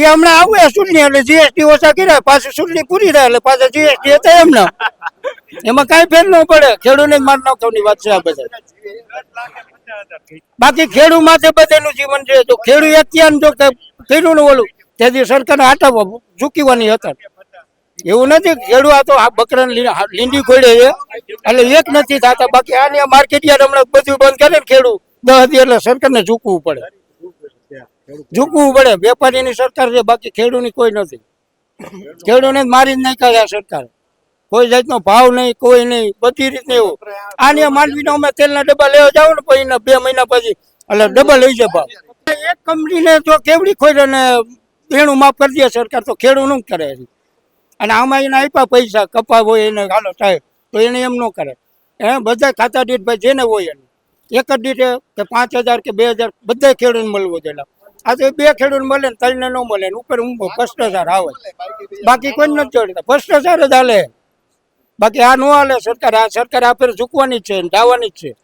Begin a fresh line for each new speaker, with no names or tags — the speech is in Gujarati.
એ હમણાં આવે ચૂંટણી એટલે જીએસટી ઓછા કર્યા, પાછું ચૂંટણી પૂરી થાય એટલે પાછા જીએસટી હતા એમના. એમાં કઈ ફેર ન પડે, ખેડૂતને માર નાખવાની વાત છે આ બધા. બાકી ખેડૂત માથે બધાનું જીવન છે. તો ખેડૂત અત્યાર જો કર્યું ને ઓલું તેથી સરકારને આટા ઝૂકવાની હતા. એવું નથી ખેડૂત આ તો બકરાને લીંડી ખોડે છે એટલે એક નથી થતા. બાકી આની માર્કેટ યાર્ડ હમણાં બધું બંધ કરે ને ખેડૂત 10 દી એટલે સરકારને ઝૂકવું પડે. ઝૂકવું પડે. વેપારીની સરકાર છે, બાકી ખેડૂતની કોઈ નથી. ખેડૂતને મારી જ નાખ્યા છે સરકાર. કોઈ જાતનો ભાવ નહીં, કોઈ નહીં, બધી રીતને એવું. આની માંડવીનો અમે તેલના ડબ્બા લેવા જાવ ને પછી 2 મહિના પછી એટલે ડબલ લઈ જાય ભાવ. એક કંપનીને જો કેવડી ખોઈ ને દેણું માફ કરી દે સરકાર તો ખેડૂત શું કરે છે? અને આમાં એને આપ્યા પૈસા કપા હોય એને હાલો સાહેબ તો એને એમ ન કરે. બધા ખાતા દીઠ ભાઈ જેને હોય એને એક જ દીઠે કે 5,000 કે 2,000 બધા ખેડૂતને મળવો જોઈએ. આ તો 2 ખેડૂત મળે ને 3 ને ન મળે ને ઉપર ભ્રષ્ટાચાર આવે. બાકી કોઈ નથી જોડતા, ભ્રષ્ટાચાર જ હાલે. બાકી આ ન હાલે સરકાર. આ સરકાર આ ફેર ઝૂકવાની જ છે, જવાની જ છે.